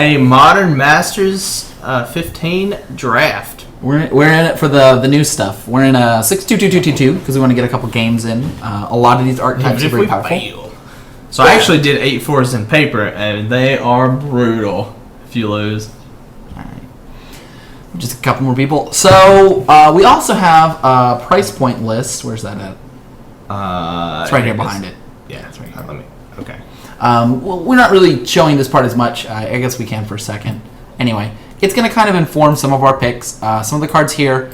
A Modern Masters 15 draft. We're in it for the new stuff. We're in a 6-2-2-2-2-2 because we want to get a couple games in. A lot of these archetypes are very powerful. Fail. So I actually did 8-4s in paper, and they are brutal if you lose. All right. Just a couple more people. So we also have a price point list. Where's that at? It's right here behind it. Yeah, it's right here. Let me. Okay. Well, we're not really showing this part as much. I guess we can for a second. Anyway, it's going to kind of inform some of our picks. Some of the cards here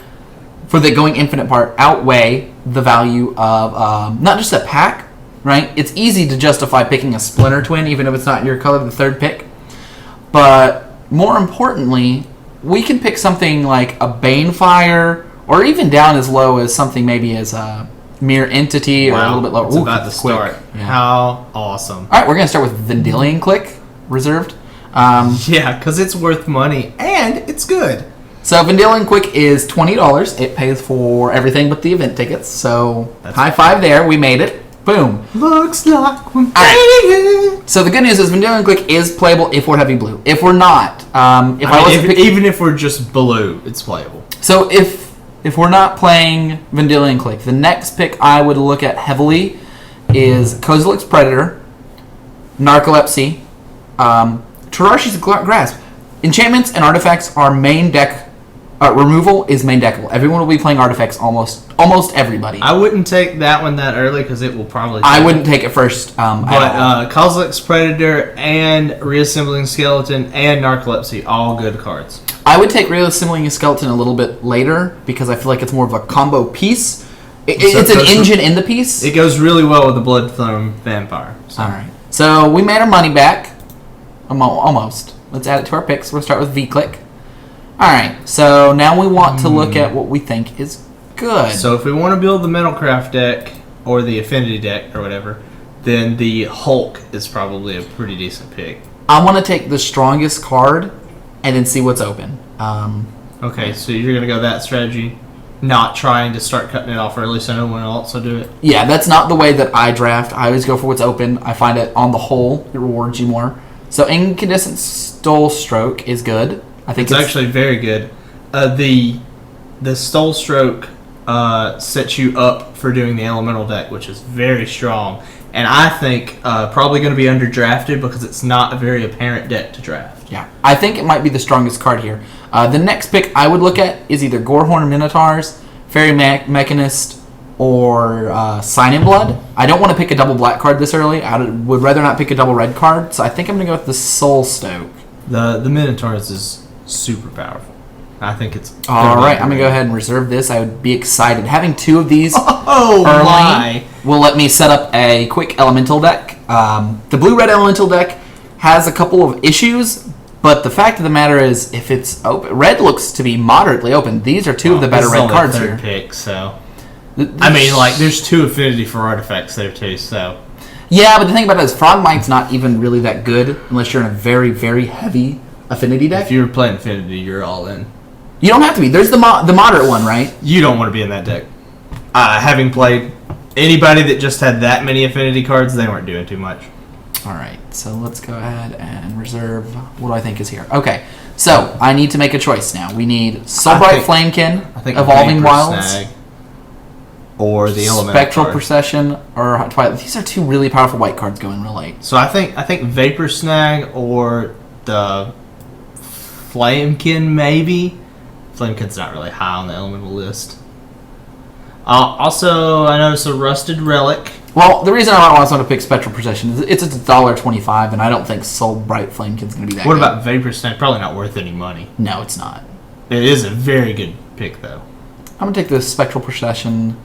for the going infinite part outweigh the value of not just a pack, right? It's easy to justify picking a Splinter Twin, even if it's not your color, the third pick. But more importantly, we can pick something like a Banefire, or even down as low as something maybe as a Mere Entity, or a little bit lower. It's about to start. Yeah. How awesome. All right, we're going to start with Vendilion Click, reserved. Yeah, because it's worth money, and it's good. So Vendilion Click is $20. It pays for everything but the event tickets. So high five there. We made it. Boom. Looks like we're So the good news is Vendilion Click is playable if we're heavy blue. If we're not, even if we're just blue, it's playable. So if we're not playing Vendilion Click, the next pick I would look at heavily is Kozilek's Predator, Narcolepsy, Tarashi's Grasp. Enchantments and artifacts are main deck. Removal is main deckable. Everyone will be playing artifacts. Almost everybody. I wouldn't take that one that early because it will probably. I wouldn't take it first. But Kozilek's Predator and Reassembling Skeleton and Narcolepsy, all good cards. I would take Reassembling Skeleton a little bit later because I feel like it's more of a combo piece. It's an engine in the piece. It goes really well with the Bloodthorn Vampire. So. All right. So we made our money back. Almost. Let's add it to our picks. We'll start with V-Click. All right. So now we want to look at what we think is good. So if we want to build the Metalcraft deck or the Affinity deck or whatever, then the Hulk is probably a pretty decent pick. I want to take the strongest card and then see what's open. Okay, so you're going to go that strategy, not trying to start cutting it off early so no one else will do it? Yeah, that's not the way that I draft. I always go for what's open. I find it, on the whole, it rewards you more. So Incandescent Stole Stroke is good. I think it's actually very good. The Stole Stroke sets you up for doing the Elemental deck, which is very strong. And I think probably going to be underdrafted because it's not a very apparent deck to draft. Yeah, I think it might be the strongest card here. The next pick I would look at is either Gorehorn Minotaurs, Fairy Mechanist, or Sign in Blood. I don't want to pick a double black card this early. I would rather not pick a double red card, so I think I'm going to go with the Soul Stoke. The Minotaurs is super powerful. I think it's... All right, I'm going to go ahead and reserve this. I would be excited. Having two of these early will let me set up a quick Elemental deck. The blue-red Elemental deck has a couple of issues, but the fact of the matter is, if it's open... Red looks to be moderately open. These are two of the better red cards here. Pick, so... I mean, there's two Affinity for artifacts there, too, so... Yeah, but the thing about it is Frogmite's not even really that good unless you're in a very, very heavy Affinity deck. If you're playing Affinity, you're all in. You don't have to be. There's the moderate one, right? You don't want to be in that deck. Having played anybody that just had that many Affinity cards, they weren't doing too much. All right, so let's go ahead and reserve what do I think is here. Okay, so I need to make a choice now. We need Soulbright Flamekin, Evolving Wilds, Snag, or the Elemental Spectral card. Procession, or Twilight. These are two really powerful white cards going real late. So I think Vapor Snag or the Flamekin maybe. Flamekin's not really high on the elemental list. Also, I noticed a Rusted Relic. Well, the reason I want to pick Spectral Procession is it's $1.25, and I don't think Soulbright Flamekin's going to be that good. What about Vapor Snag? Probably not worth any money. No, it's not. It is a very good pick, though. I'm going to take the Spectral Procession.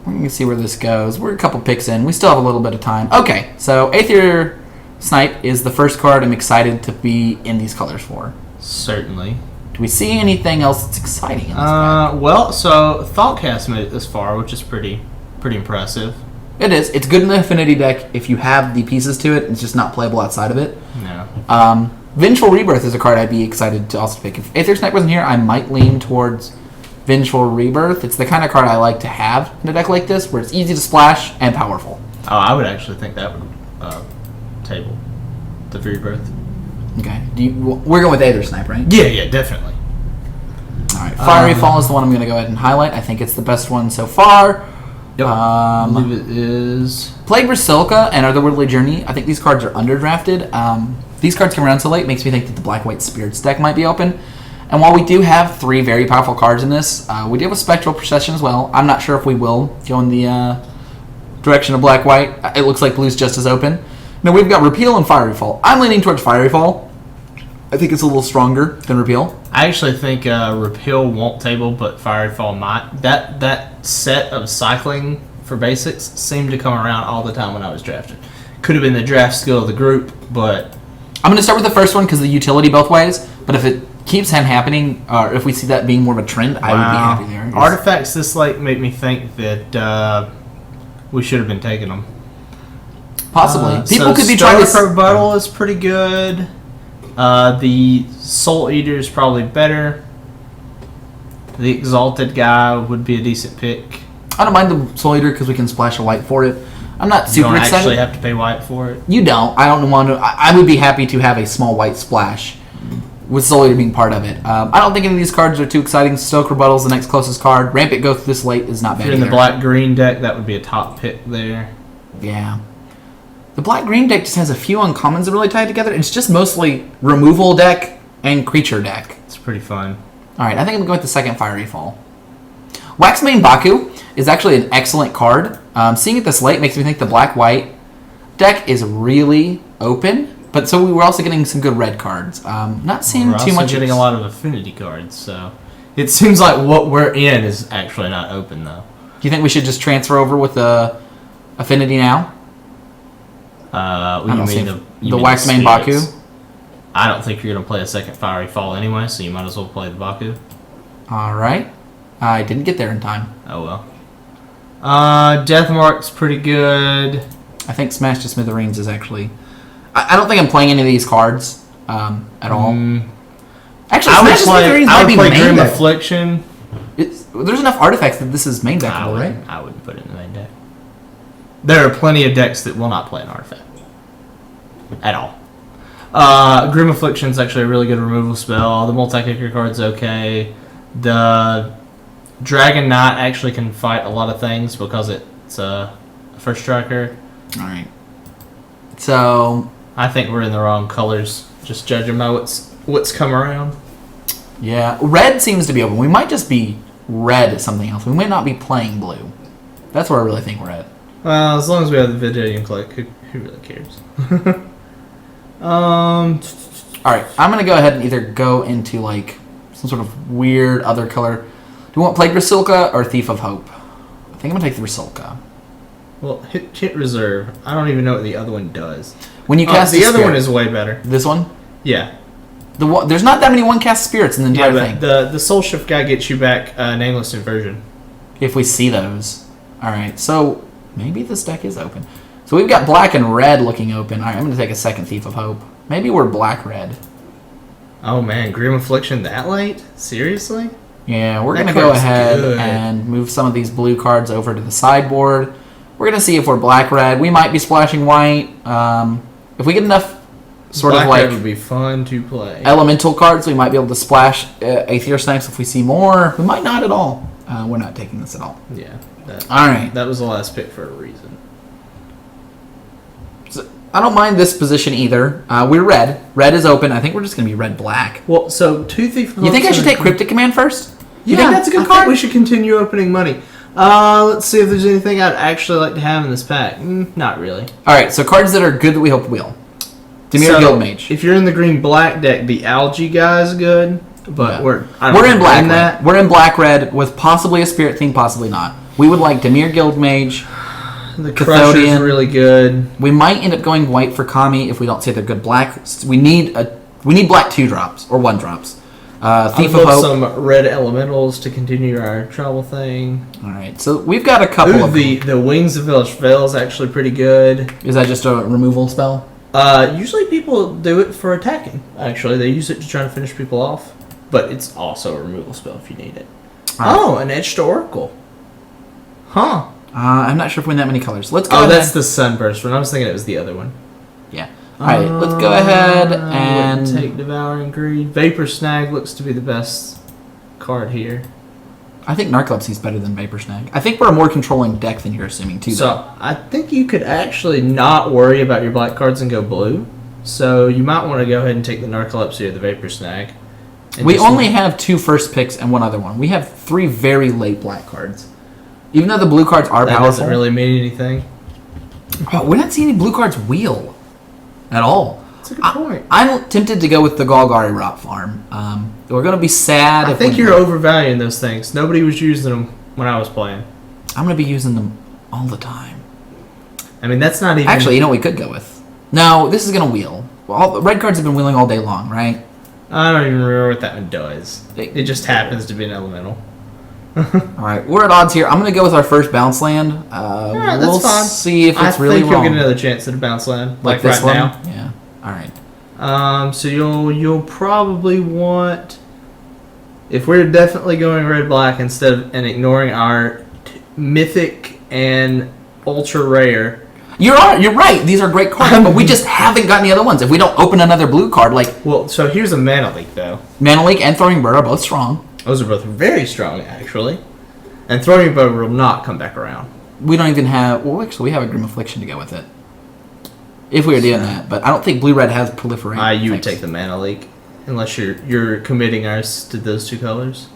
We're going to see where this goes. We're a couple picks in. We still have a little bit of time. Okay, so Aether Snipe is the first card I'm excited to be in these colors for. Certainly. Do we see anything else that's exciting in this pack? Well, so Thoughtcast made it this far, which is pretty impressive. It is. It's good in the Affinity deck if you have the pieces to it. It's just not playable outside of it. No. Vengeful Rebirth is a card I'd be excited to also pick. If Aether Snipe wasn't here, I might lean towards Vengeful Rebirth. It's the kind of card I like to have in a deck like this, where it's easy to splash and powerful. Oh, I would actually think that would table the Rebirth. Okay. We're going with Aether Snipe, right? Yeah, definitely. All right. Fiery Fall is the one I'm going to go ahead and highlight. I think it's the best one so far. Yep. I believe it is. Plague Basilica and Otherworldly Journey. I think these cards are underdrafted. These cards come around so late makes me think that the Black-White Spirits deck might be open. And while we do have 3 very powerful cards in this, we do have a Spectral Procession as well. I'm not sure if we will go in the direction of Black-White. It looks like blue's just as open. Now we've got Repeal and Fiery Fall. I'm leaning towards Fiery Fall. I think it's a little stronger than Repeal. I actually think Repeal won't table, but Fiery Fall might. That set of cycling for basics seemed to come around all the time when I was drafting. Could have been the draft skill of the group, but... I'm going to start with the first one because of the utility both ways, but if it keeps happening, or if we see that being more of a trend, I would be happy there. Artifacts this late make me think that we should have been taking them. Possibly. People could be trying to... Starlight Rebuttal is pretty good. The Soul Eater is probably better. The Exalted guy would be a decent pick. I don't mind the Soul Eater because we can splash a white for it. I'm not super excited. You don't excited. actually have to pay white for it. You don't. I don't want to. I would be happy to have a small white splash with Soul Eater being part of it. I don't think any of these cards are too exciting. Stoke Rebuttal is the next closest card. Rampant Growth this late is not bad. If you're in either. the black-green deck, that would be a top pick there. Yeah. The black-green deck just has a few uncommons that really tie together. It's just mostly removal deck and creature deck. It's pretty fun. All right, I think I'm going with the second Fiery Fall. Waxmane Baku is actually an excellent card. Seeing it this late makes me think the black-white deck is really open, but so we were also getting some good red cards. Not seeing we're too also much. Getting a lot of affinity cards, so it seems like what we're in is actually not open though. Do you think we should just transfer over with the affinity now? You mean the Waxmane Baku? I don't think you're going to play a second Fiery Fall anyway, so you might as well play the Baku. All right. I didn't get there in time. Oh well. Deathmark's pretty good. I think Smash to Smithereens is actually... I don't think I'm playing any of these cards at all. Actually, Smash to Smithereens might be main Grim deck. Affliction. There's enough artifacts that this is main deckable, right? I wouldn't put it in the main deck. There are plenty of decks that will not play an artifact. At all. Grim Affliction is actually a really good removal spell. The multi-kicker card's okay. The Dragon Knight actually can fight a lot of things because it's a first striker. Alright. So... I think we're in the wrong colors. Just judging by what's come around. Yeah. Red seems to be open. We might just be red something else. We might not be playing blue. That's where I really think we're at. Well, as long as we have the Vidilian Click, who really cares? Alright, I'm going to go ahead and either go into, like, some sort of weird other color. Do we want Plague Basilica or Thief of Hope? I think I'm going to take the Basilica. Well, hit reserve. I don't even know what the other one does. When you cast the other one is way better. This one? Yeah. There's not that many one-cast spirits in the entire thing. The Soul Shift guy gets you back Nameless Inversion. If we see those. Alright, so maybe this deck is open. So we've got black and red looking open. Alright, I'm going to take a second Thief of Hope. Maybe we're black-red. Oh man, Grim Affliction that late? Seriously? Yeah, we're going to go ahead and move some of these blue cards over to the sideboard. We're going to see if we're black-red. We might be splashing white. If we get enough sort of like... would be fun to play. Elemental cards, we might be able to splash Aether Snipes if we see more. We might not at all. We're not taking this at all. Yeah. Alright. That was the last pick for a reason. So, I don't mind this position either. We're red. Red is open. I think we're just going to be red-black. Well, so two Thief... You think I should take Cryptic Command first? You think that's a good card? I think we should continue opening money. Let's see if there's anything I'd actually like to have in this pack. Not really. Alright, so cards that are good that we hope will. Dimir Guildmage. If you're in the green-black deck, the Algae guy is good. But we're in black-red. We're in black-red with possibly a spirit theme, possibly not. We would like Dimir Guildmage. The Crusher's really good. We might end up going white for Kami if we don't say they're good black. We need black 2-drops or 1-drops. Thief of Hope. Some red elementals to continue our travel thing. All right, so we've got a couple of the Wings of Village Veil is actually pretty good. Is that just a removal spell? Usually people do it for attacking. Actually, they use it to try to finish people off, but it's also a removal spell if you need it. Oh, an Edge to Oracle. Huh. I'm not sure if we win that many colors. Let's go. Oh, that's the Sunburst one. I was thinking it was the other one. Yeah. Alright, let's go ahead and take Devouring Greed. Vapor Snag looks to be the best card here. I think Narcolepsy is better than Vapor Snag. I think we're a more controlling deck than you're assuming too. So I think you could actually not worry about your black cards and go blue. So you might want to go ahead and take the Narcolepsy or the Vapor Snag. We only have 2 first picks and 1 other one. We have 3 very late black cards. Even though the blue cards are that powerful, doesn't really mean anything. Oh, we're not seeing any blue cards wheel at all. That's a good point. I'm tempted to go with the Golgari Rot Farm. We're going to be sad. I think you're overvaluing those things. Nobody was using them when I was playing. I'm going to be using them all the time. I mean, that's not even... Actually, you know what we could go with? No, this is going to wheel. All the red cards have been wheeling all day long, right? I don't even remember what that one does. It just happens to be an elemental. Alright, we're at odds here. I'm going to go with our first bounce land. Alright, we'll that's fine. see if it's really I think wrong. you'll get another chance at a bounce land. Like this right one? now. Yeah. Alright. So you'll probably want... If we're definitely going red-black instead of and ignoring our mythic and ultra rare... You're right. These are great cards, but we just haven't got any other ones. If we don't open another blue card, like... Well, so here's a Mana Leak, though. Mana Leak and Throwing Bird are both strong. Those are both very strong, actually. And Throwing Bird will not come back around. We don't even have... Well, actually, we have a Grim Affliction to go with it. If we were doing that. But I don't think Blue-Red has Proliferate. You would take the Mana Leak. Unless you're committing ours to those 2 colors.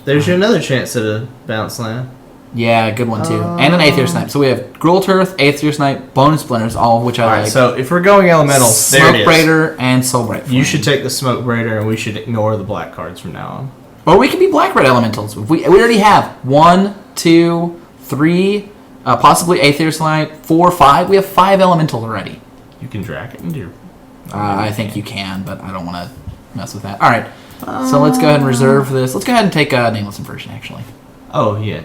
There's your another chance at a bounce land. Yeah, good one too. And an Aether Snipe. So we have Gruul Turf, Aether Snipe, Bone Splinters, all of which I like. So if we're going elementals, there it is. Smoke Braider and Soul Bright Flame. You should take the Smoke Braider and we should ignore the black cards from now on. Or we could be Black-Red Elementals. We already have 1, 2, 3, possibly Aether Snipe, 4, 5. We have 5 Elementals already. You can drag it into your... I think you can, but I don't want to mess with that. Alright, so let's go ahead and reserve this. Let's go ahead and take Nameless Inversion, actually. Oh, yeah.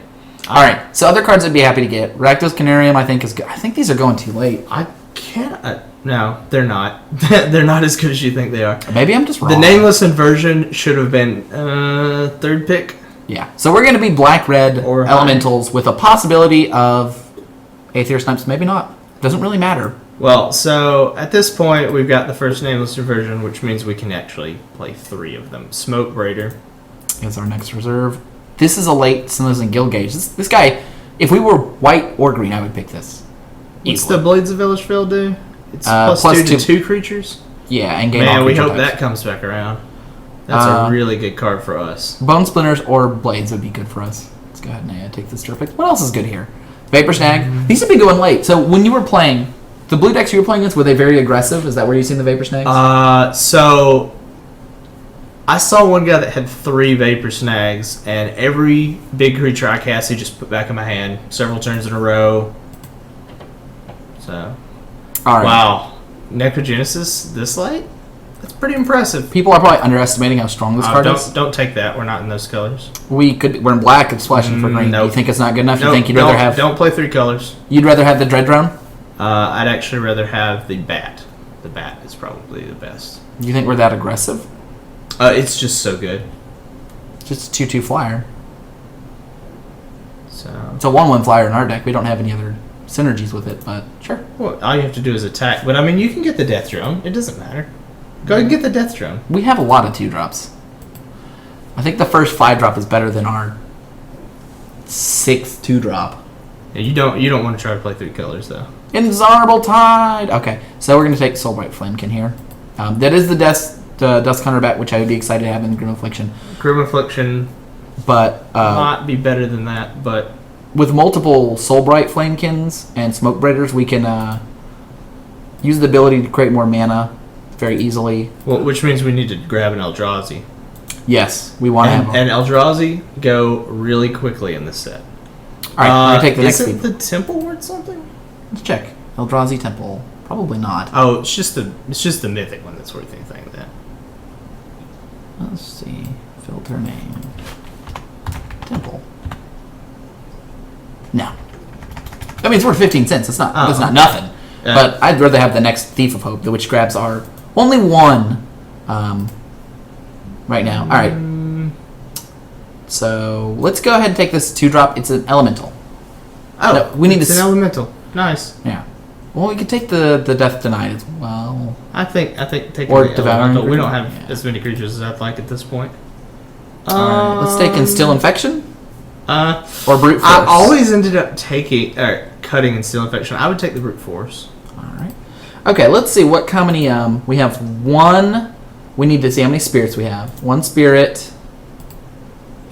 Alright, so other cards I'd be happy to get. Rakdos Canarium, I think, is good. I think these are going too late. I can't... no, they're not. They're not as good as you think they are. Maybe I'm just wrong. The Nameless Inversion should have been 3rd pick. Yeah, so we're going to be Black-Red Or Elementals with a possibility of Aether Snipes. Maybe not. Doesn't really matter. Well, so at this point, we've got the first Nameless Inversion, which means we can actually play 3 of them. Smoke Braider is our next reserve. This is a late Sinless and Guild Gauge. This guy, if we were white or green, I would pick this. What's the Blades of Villageville do? It's plus 2 to 2 creatures? Yeah, and gain Man, all we creature hope types. that comes back around. That's a really good card for us. Bone Splinters or Blades would be good for us. Let's go ahead and take this turf pick. What else is good here? Vapor Snag. These have been going late. So when you were playing, the blue decks you were playing against, were they very aggressive? Is that where you've seen the Vapor Snags? So I saw one guy that had 3 Vapor Snags, and every big creature I cast, he just put back in my hand several turns in a row. So, All right. Wow. Necrogenesis this late? That's pretty impressive. People are probably underestimating how strong this card is. Don't take that. We're not in those colors. We're in black and splashing for green. Nope. You think it's not good enough? Nope, You think you'd rather have... Don't play 3 colors. You'd rather have the Dread Drone? I'd actually rather have the Bat. The Bat is probably the best. You think we're that aggressive? It's just so good. Just a 2/2 flyer. So It's a 1/1 flyer in our deck. We don't have any other synergies with it, but sure. well, all you have to do is attack. But I mean, you can get the Death Drone. It doesn't matter. Go ahead and get the Death Drone. We have a lot of 2-drops. I think the first 5-drop is better than our 6th 2-drop. Yeah, you don't want to try to play 3 colors though. Inexorable Tide! Okay, so we're going to take Soulbright Flamekin here. That is the Dust Counterback, which I would be excited to have in Grim Affliction. Grim Affliction But might be better than that, but with multiple Soulbright Flamekins and Smoke Braiders, we can use the ability to create more mana very easily. well, which means we need to grab an Eldrazi. Yes, we want to have them. And Eldrazi go really quickly in this set. All right, we're going to take the next Isn't speed. the Temple worth something? Let's check. Eldrazi Temple. Probably not. Oh, it's just the mythic one that's worth anything. Then Let's see. Filter name. Temple. No. I mean, it's worth 15 cents. That's not nothing. But I'd rather have the next Thief of Hope, which grabs our only 1 right now. All right. So let's go ahead and take this 2-drop. It's an elemental. oh, No, we need it's to an elemental. Nice. Yeah. Well, we could take the Death Denied as well. I think taking Or the Devouring elemental. We don't Creature, have yeah. as many creatures as I'd like at this point. Alright, let's take Instill Infection. Or Brute Force. I always ended up cutting Instill Infection. I would take the Brute Force. Alright. Okay, let's see how many, we have one. We need to see how many spirits we have. One spirit.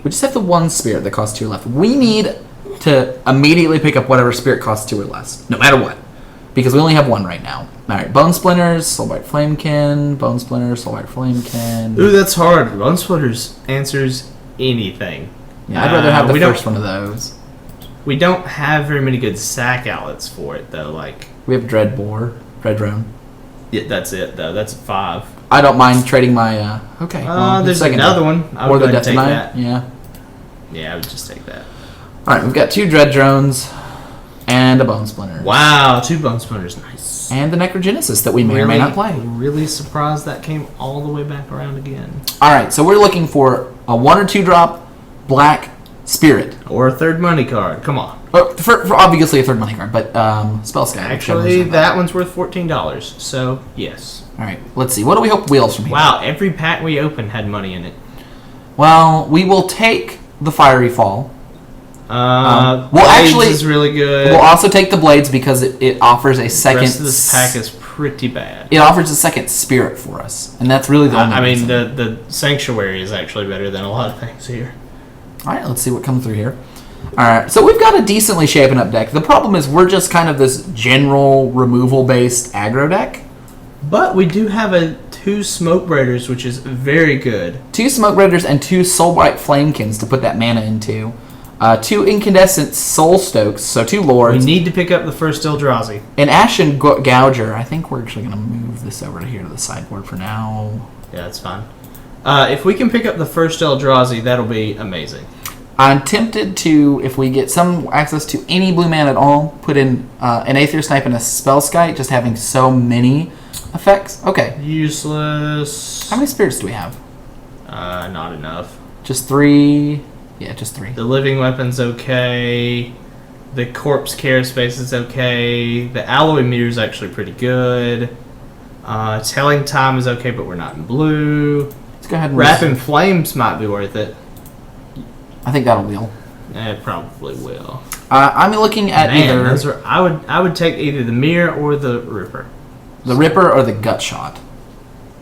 We just have the one spirit that costs 2 left. We need to immediately pick up whatever spirit costs 2 or less, no matter what. Because we only have one right now. Alright, Bone Splinters, Soulbite Flamekin, Bone Splinters, Soulbite Flamekin. Ooh, that's hard. Bone Splitters answers anything. Yeah, I'd rather have the we first don't- one of those. We don't have very many good sack outlets for it, though. Like, We have Dread Drone. yeah, that's it, though. That's 5. I don't mind trading my, okay. well, There's second another deck. one. I Or would the go ahead Death and take Denied. that. Yeah. Yeah, I would just take that. Alright, we've got 2 Dread Drones and a Bone Splinter. Wow, 2 Bone Splinters. Nice. And the Necrogenesis that we may or may not play. Really surprised that came all the way back around again. Alright, so we're looking for a 1 or 2 drop Black Spirit. Or a 3rd money card. Come on. For obviously a 3rd money card, but Spell Sky. Actually, that one's worth $14. So, yes. Alright, let's see. What do we hope wheels from here? Wow, every pack we opened had money in it. Well, we will take the Fiery Fall. Well, Blades actually, is really good. We'll also take the Blades because it offers a second. The rest of this pack is pretty bad. It offers a second spirit for us, and that's really the only. I mean, reason. the Sanctuary is actually better than a lot of things here. All right, let's see what comes through here. All right, so we've got a decently shaping up deck. The problem is we're just kind of this general removal-based aggro deck. But we do have 2 Smoke Braiders, which is very good. 2 Smoke Raiders and 2 Soulblight Flamekins to put that mana into. 2 Incandescent Soul Stokes, so 2 Lords. We need to pick up the first Eldrazi. An Ashen Gouger. I think we're actually going to move this over to here to the sideboard for now. Yeah, that's fine. If we can pick up the first Eldrazi, that'll be amazing. I'm tempted to, if we get some access to any blue man at all, put in an Aether Snipe and a Spell Skite, just having so many effects. Okay. Useless. How many spirits do we have? Not enough. Just 3. Yeah, just 3. The Living Weapon's okay. The Corpse Care Space is okay. The Alloy Meter is actually pretty good. Telling Time is okay, but we're not in blue. Let's go ahead and Wrapping Flames might be worth it. I think that'll wheel. It probably will. I'm looking at Man, either those are, I would take either the Mirror or the Ripper. the Ripper or the Gut Shot.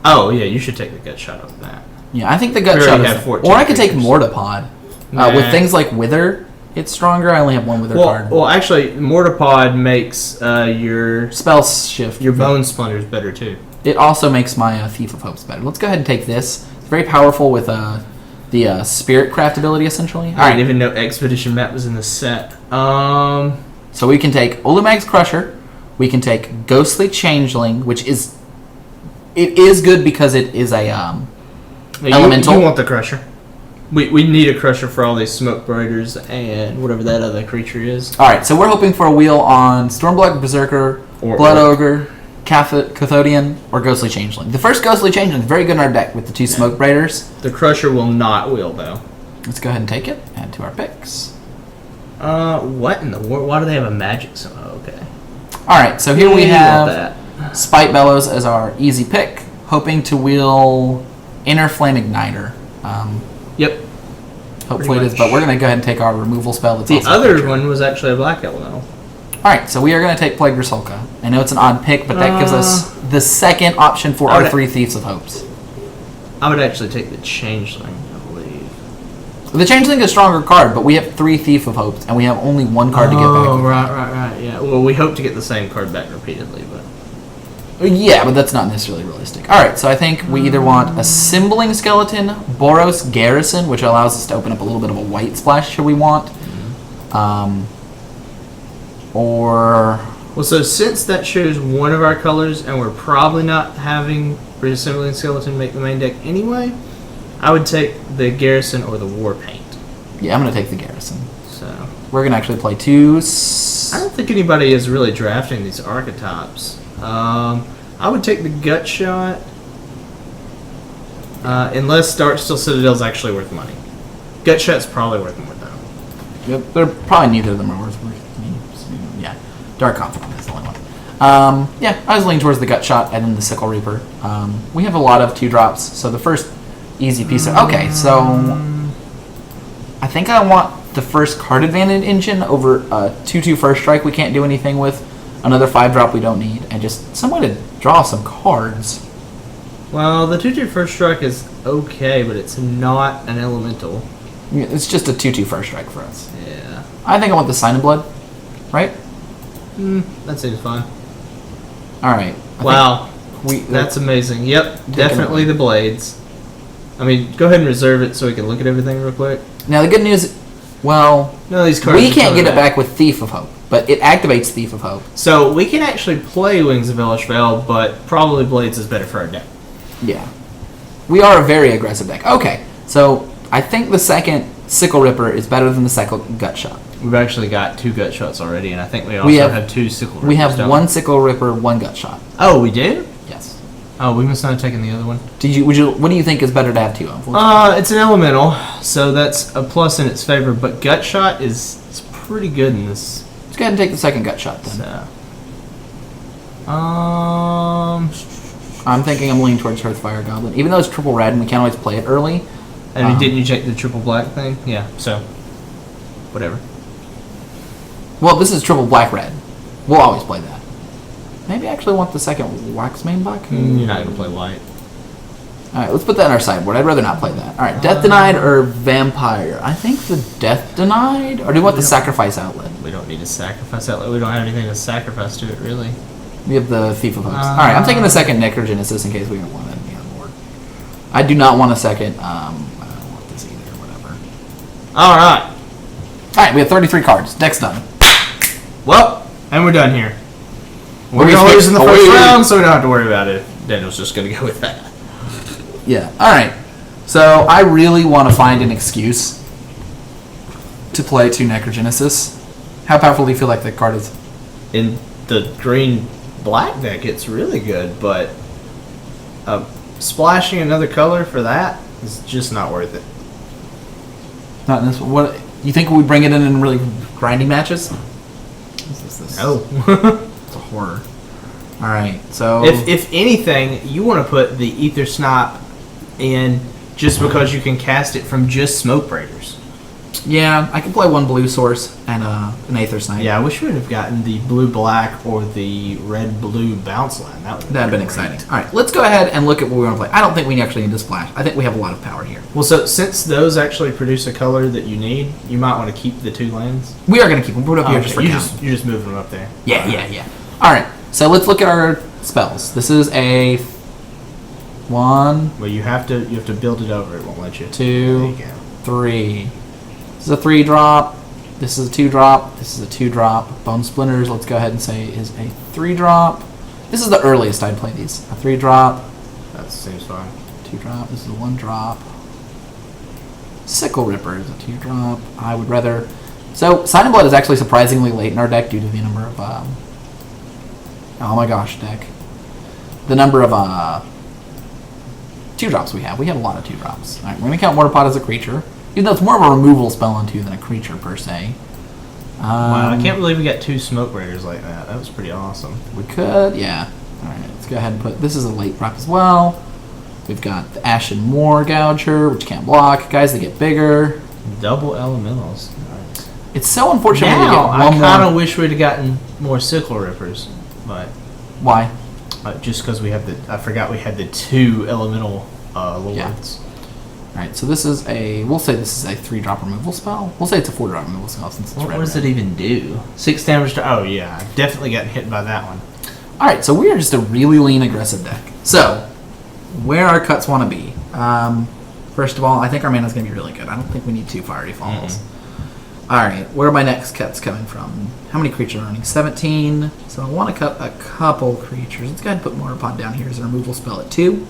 Oh yeah, you should take the Gut Shot of that. Yeah, I think the Gut We Shot already is... have 14 Or I could take creatures. Mortipod. Nah. With things like Wither, it's stronger. I only have 1 Wither card. Well, actually, Mortipod makes your Spell Shift. Bone Splinters better too. It also makes my Thief of Hopes better. Let's go ahead and take this. It's very powerful with the Spirit Craft ability, essentially. I didn't even know Expedition Map was in the set. So we can take Olumag's Crusher. We can take Ghostly Changeling, which is... It is good because it is a elemental. You want the Crusher. We need a Crusher for all these Smoke Braiders and whatever that other creature is. Alright, so we're hoping for a wheel on Stormblood Berserker, Or Blood Orc. Ogre, Cathodian, or Ghostly Changeling. The first Ghostly Changeling is very good in our deck with the 2 Smoke Braiders. The Crusher will not wheel though. Let's go ahead and take it. Add to our picks. What in the world? Why do they have a magic symbol? Okay. Alright, so here we You want have that. Spite Bellows as our easy pick, hoping to wheel Inner Flame Igniter. Yep. Hopefully it Pretty is, but much. we're going to go ahead and take our removal spell. That's The also other creature. one was actually a Black Elemental. Alright, so we are going to take Plague Rusalka. I know it's an odd pick, but that gives us the second option for I our would- 3 Thieves of Hopes. I would actually take the Changeling, I believe. The Changeling is a stronger card, but we have 3 Thief of Hopes, and we have only 1 card to get back. Oh, right, yeah. Well, we hope to get the same card back repeatedly, but... Yeah, but that's not necessarily realistic. Alright, so I think we either want Assembling Skeleton, Boros Garrison, which allows us to open up a little bit of a white splash should we want. Or... Well, so since that shows one of our colors, and we're probably not having Reassembling Skeleton make the main deck anyway, I would take the Garrison or the War Paint. Yeah, I'm going to take the Garrison. So We're going to actually play 2... I don't think anybody is really drafting these archetypes. I would take the Gut Shot, unless Darksteel Citadel is actually worth money. Gut Shot's probably worth more though. Yep, they're probably neither of them are worth. Yeah, Dark Confidant is the only one. Yeah, I was leaning towards the Gut Shot and then the Sickle Reaper. We have a lot of 2-drops, so the first easy piece of... Okay, so I think I want the first card advantage engine over a 2/2 first strike we can't do anything with, another 5-drop we don't need, and just some way to draw some cards. Well, the 2/2 first strike is okay, but it's not an elemental. It's just a 2/2 first strike for us. Yeah. I think I want the Sign of Blood, right? That seems fine. Alright. Wow. That's amazing. Yep, definitely the blades. I mean, go ahead and reserve it so we can look at everything real quick. Now, the good news, well, no, these cards we can't get it back with Thief of Hope, but it activates Thief of Hope. So we can actually play Wings of Hellish Vale, but probably Blades is better for our deck. Yeah. We are a very aggressive deck. Okay, so I think the second Sickle Ripper is better than the second Gut Shot. We've actually got 2 Gut Shots already, and I think we also have 2 Sickle Rippers. We have 1 Sickle Ripper, 1 Gut Shot. Oh, we do? Yes. Oh, we must not have taken the other one. What do you think is better to have 2 of? It's an elemental, so that's a plus in its favor, but Gut Shot is pretty good in this. Let's go ahead and take the second Gut Shot then. So. I'm thinking I'm leaning towards Hearthfire Goblin. Even though it's triple red and we can't always play it early. And didn't you check the triple black thing? Yeah, so. Whatever. Well, this is triple black red. We'll always play that. Maybe I actually want the second Waxmane Buck. You're not going to play white. Alright, let's put that in our sideboard. I'd rather not play that. Alright, Death Denied or Vampire? I think the Death Denied. Or do you want the Sacrifice Outlet? We don't need a Sacrifice Outlet. We don't have anything to sacrifice to it, really. We have the Thief of Hopes. Alright, I'm taking the second Necrogenesis in case we don't want it to be on board. I do not want a second. I don't want this either, whatever. Alright. Alright, we have 33 cards. Deck's done. Well, and we're done here. We're going to lose in the first round, so we don't have to worry about it. Daniel's just going to go with that. Yeah. Alright. So, I really want to find an excuse to play 2 Necrogenesis. How powerful do you feel like that card is? In the green-black deck, it's really good, but splashing another color for that is just not worth it. Not in this one. What, you think we bring it in really grinding matches? No. It's a horror. Alright, so... If anything, you want to put the Ether Snap in just because you can cast it from just Smoke Raiders. Yeah, I can play 1 blue source and an Aether Snipe. Yeah, I wish we would have gotten the blue-black or the red-blue bounce line. That'd have been exciting. Alright, let's go ahead and look at what we want to play. I don't think we actually need to splash. I think we have a lot of power here. Well, so since those actually produce a color that you need, you might want to keep the 2 lands. We are going to keep them. Put it up here just for count. You're just moving them up there. Yeah. Alright, so let's look at our spells. This is a 1. Well, you have to build it over. It won't let you. 2, 3. This is a 3-drop. This is a 2-drop. This is a 2-drop. Bone Splinters, let's go ahead and say, is a 3-drop. This is the earliest I'd play these. A 3-drop. That seems fine. 2-drop. This is a 1-drop. Sickle Ripper is a 2-drop. I would rather... So, Sign of Blood is actually surprisingly late in our deck due to the number of... oh my gosh, deck. The number of 2-drops we have. We have a lot of 2-drops. Alright, we're going to count Mortar Pot as a creature. Even though it's more of a removal spell on 2 than a creature per se. Wow, I can't believe we got 2 Smoke Raiders like that. That was pretty awesome. We could, yeah. Alright, let's go ahead and put... This is a late drop as well. We've got the Ashen Moor Gouger, which can't block. Guys, they get bigger. Double elementals. Nice. It's so unfortunate now, to get one I kind more... of wish we'd have gotten more Sickle Rippers, but... Why? Just because we have the... I forgot we had the 2 elemental lords. Yeah. Alright, so this is a... We'll say this is a 3-drop removal spell. We'll say it's a 4-drop removal spell since it's What red. does it even do? 6 damage to... Oh, yeah. I've definitely gotten hit by that one. Alright, so we are just a really lean, aggressive deck. So, where our cuts want to be. First of all, I think our mana's going to be really good. I don't think we need 2 Fiery Falls. Alright, where are my next cuts coming from? How many creatures are running? 17. So I want to cut a couple creatures. Let's go ahead and put Mortar Pot down here as a removal spell at 2.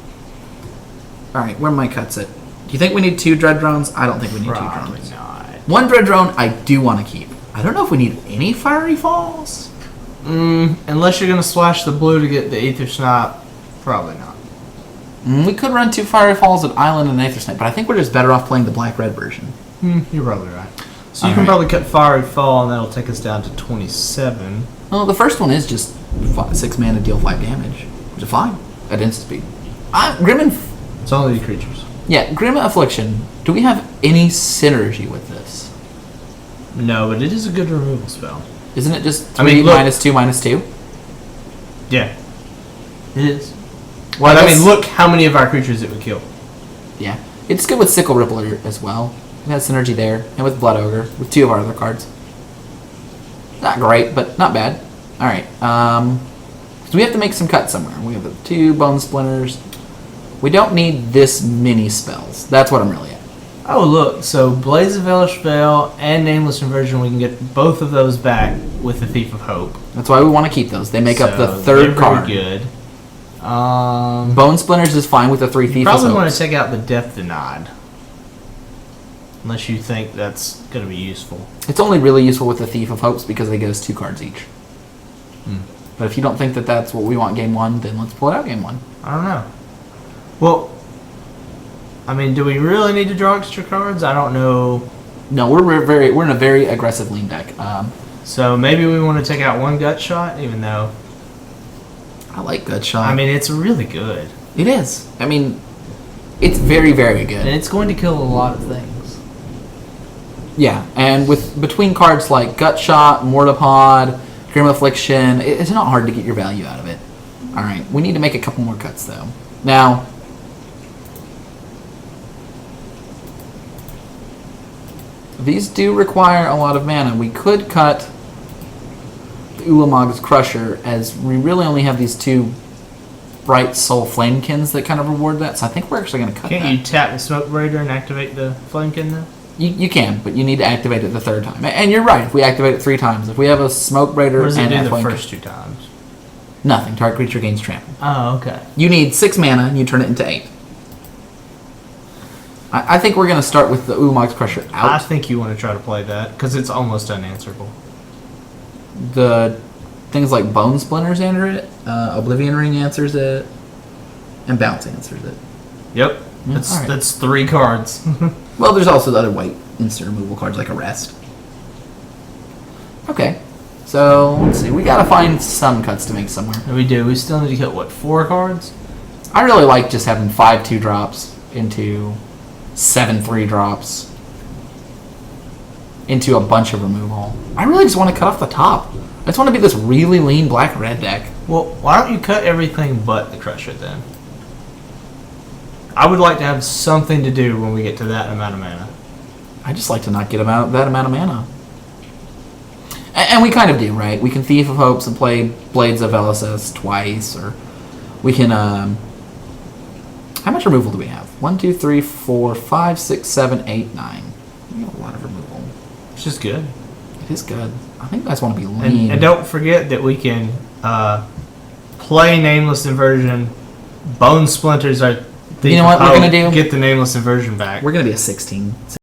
Alright, where are my cuts at? Do you think we need 2 Dread Drones? I don't think we need 2 drones. Not. 1 Dread Drone I do want to keep. I don't know if we need any Fiery Falls. Unless you're going to splash the blue to get the Aether Snap, probably not. We could run 2 Fiery Falls at Island and Aether Snake, but I think we're just better off playing the black-red version. You're probably right. So you can probably cut Fiery Fall, and that'll take us down to 27. Well, the first one is just 6 mana, deal 5 damage, which is fine at instant speed. It's only the creatures. Yeah, Grim Affliction. Do we have any synergy with this? No, but it is a good removal spell. Isn't it just 3 I mean, look- -2/-2? Yeah. It is. Well, But, I mean, look how many of our creatures it would kill. Yeah, it's good with Sickle Rippler as well. It has synergy there, and with Blood Ogre, with 2 of our other cards. Not great, but not bad. All right, so we have to make some cuts somewhere. We have the 2 Bone Splinters. We don't need this many spells. That's what I'm really at. Oh, look. So, Blaze of Hellish Veil and Nameless Inversion, we can get both of those back with the Thief of Hope. That's why we want to keep those. They make up the So, 3rd they're card. Very good. Bone Splinters is fine with the 3 Thief of Probably want Hopes. to take out the Death Denied. Unless you think that's going to be useful. It's only really useful with the Thief of Hopes because they get us 2 cards each. But if you don't think that that's what we want game 1, then let's pull it out game 1. I don't know. Well, I mean, do we really need to draw extra cards? I don't know. No, we're in a very aggressive lean deck. So maybe we want to take out 1 Gut Shot, even though... I like Gut Shot. I mean, it's really good. It is. I mean, it's very, very good. And it's going to kill a lot of things. Yeah, and with between cards like Gut Shot, Mortipod, Grim Affliction, it's not hard to get your value out of it. All right, we need to make a couple more cuts though. Now, these do require a lot of mana. We could cut the Ulamog's Crusher, as we really only have these 2 Bright Soul Flamekins that kind of reward that. So I think we're actually going to cut Can't that. you tap the Smoke Raider and activate the Flamekin then? You can, but you need to activate it the 3rd time. And you're right, if we activate it 3 times. If we have a Smoke Raider What does it and do a the Flamekin, first 2 times? nothing. Target creature gains trample. Oh, okay. You need 6 mana, and you turn it into 8. I think we're going to start with the Ulamog's Crusher I out. think you want to try to play that, because it's almost unanswerable. The things like Bone Splinters answer it, Oblivion Ring answers it, and Bounce answers it. Yep. Yeah, That's, alright. that's 3 cards. Well, there's also the other white instant removal cards like Arrest. Okay, so let's see. We got to find some cuts to make somewhere. We do. We still need to cut, what, 4 cards? I really like just having 5 2-drops into 7 3-drops into a bunch of removal. I really just want to cut off the top. I just want to be this really lean black-red deck. Well, why don't you cut everything but the Crusher then? I would like to have something to do when we get to that amount of mana. I just like to not get that amount of mana. And we kind of do, right? We can Thief of Hopes and play Blades of LSS twice, or we can... how much removal do we have? 1, 2, 3, 4, 5, 6, 7, 8, 9. We have a lot of removal. It's just good. It is good. I think I just want to be lean. And don't forget that we can play Nameless Inversion. Bone Splinters are... You know what we're gonna do? Get the Nameless Inversion back. We're going to be a 16.